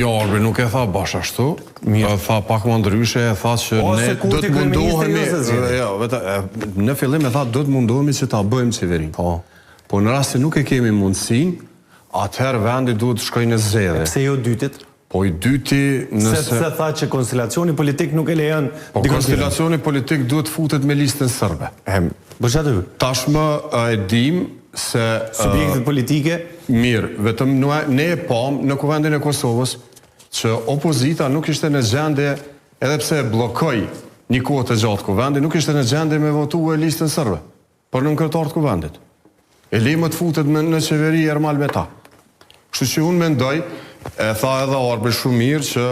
Jo, Arbi nuk e tha bash ashtu, tha pak më ndryshe, e tha që ne do të mundohemi, në fillim e tha do të mundohemi që ta bëjmë qeverin. Po në rast se nuk e kemi mundësin, atëherë vendi duhet të shkojë në zgjedhje. Pse jo dytit? Po i dyti nëse... Se tha që konstelacioni politik nuk e lejon... Po konstelacioni politik duhet futet me listën sërbe. Tashmë e dim se... Subjektet politike? Mirë, vetëm ne e pam në kuvendin e Kosovës që opozita nuk ishte në gjendje, edhe pse blokoj një kohë të gjatë kuvendi, nuk ishte në gjendje me votu e listën sërbe, për në kryetar të kuvendit. E lejmë të futet në qeveri Ermal me ta. Kështu që unë mendoj, e tha edhe Arbi shumë mirë që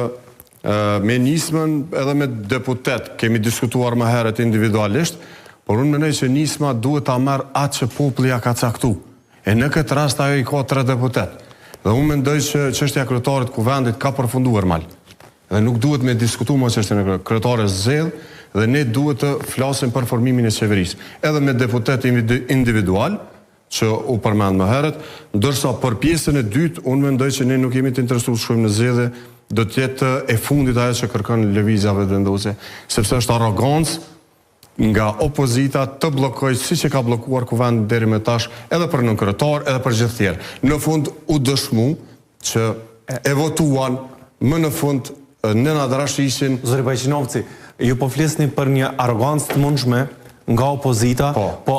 me nismën edhe me deputet, kemi diskutuar më herët individualisht, por unë mendoj që nisma duhet ta merr atë që populli ja ka caktu. E në këtë rast ajo i ka 3 deputet. Dhe unë mendoj që çështja e kryetarit kuvendit ka përfunduar mal. Dhe nuk duhet me diskutu më çështjen e kryetarit zgjedh, dhe ne duhet të flasim për formimin e qeverisë. Edhe me deputet individual, që u përmend më herët, ndërsa për pjesën e dytë, unë mendoj që ne nuk jemi të interesuar të shkojmë në zgjedhje, do të jetë e fundit ajo që kërkon lëvizja vendosje, sepse është arrogancë nga opozita të blokoj siç e ka bllokuar kuvendin deri më tash, edhe për nënkryetar, edhe për gjithë tjerë. Në fund u dëshmu që e votuan më në fund Nenad Rashishin. Zoti Bajqinovci, ju po flisni për një arrogancë të mundshme nga opozita, po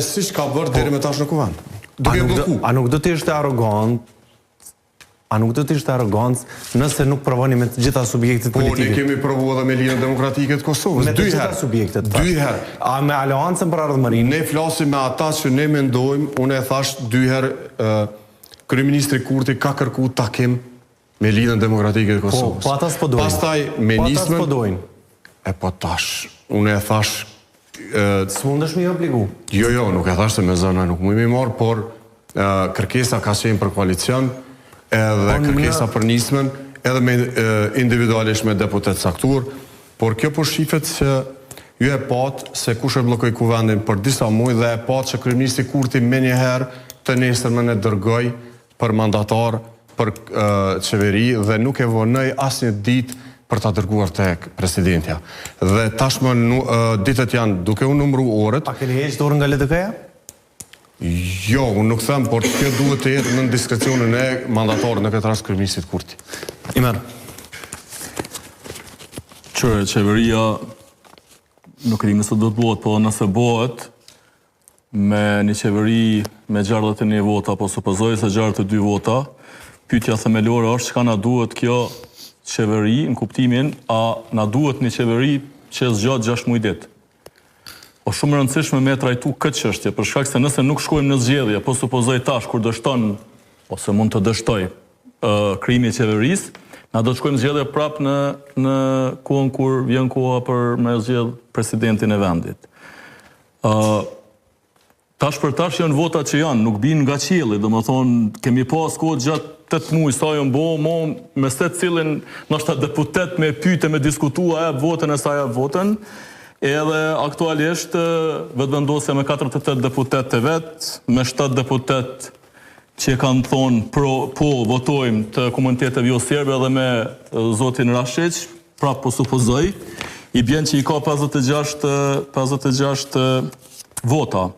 siç ka bërë deri më tash në kuvend. Duke bllokuar. A nuk do të ishte arrogant? A nuk do të ishte arrogancë nëse nuk provoni me të gjitha subjektet politike? Po, ne kemi provuar edhe me Lidhjen Demokratike të Kosovës. Me të gjitha subjektet. 2 herë. A me aleancën për ardhmërinë? Ne flasim me ata që ne mendojmë, unë e thash 2 herë, kryeministri Kurti ka kërkuar takim me Lidhjen Demokratike të Kosovës. Po ata s'po dojnë. Pastaj me nismën. Po ata s'po dojnë. E po tash, unë e thash... S'mundesh me i obligu? Jo, nuk e thash se me zëna nuk mujmë i marë, por kërkesa ka qenë për koalicion, edhe kërkesa për nismën, edhe me individualisht me deputet saktur, por kjo po shifet që ju e patë se kush e blokoj kuvendin për disa muaj dhe e patë që kryeministri Kurti me njëherë të nesërmën e dërgoj për mandatar, për qeveri dhe nuk e vonoj asnjë ditë për ta dërguar tek presidentja. Dhe tashmë ditët janë duke u numëru orët. A keni heqë dorën nga LDK-ja? Jo, unë nuk them, por kjo duhet të jetë në diskrecionin e mandatorët në këtë rast kryeministrit Kurti. Imer. Qeveria nuk e di nëse do të bëhet, po nëse bëhet me një qeveri me 61 vota, apo supozoj se 62 vota, pyetja themelore është çka na duhet kjo qeveri në kuptimin a na duhet një qeveri që zgjat 6 muaj ditë. Po shumë rëndësishme me trajtu këtë çështje, për shkak se nëse nuk shkojmë në zgjedhje, po supozoj tash kur dështon ose mund të dështoj krijimi i qeverisë, na do të shkojmë zgjedhje prap në kohën kur vjen koha për me zgjedh presidentin e vendit. Tash për tash janë votat që janë, nuk bin nga qielli, domethënë kemi pas kohë gjatë 8 muaj sa janë bo, me secilin ndoshta deputet me pyetje, me diskutua, jap votën e sa jap votën. Edhe aktualisht vetëvendosja me 48 deputet të vetë, me 7 deputet që kanë thonë po votojmë të komuniteteve jo serbe edhe me zotin Rashić, prap po supozoj, i bjen që i ka 56 vota.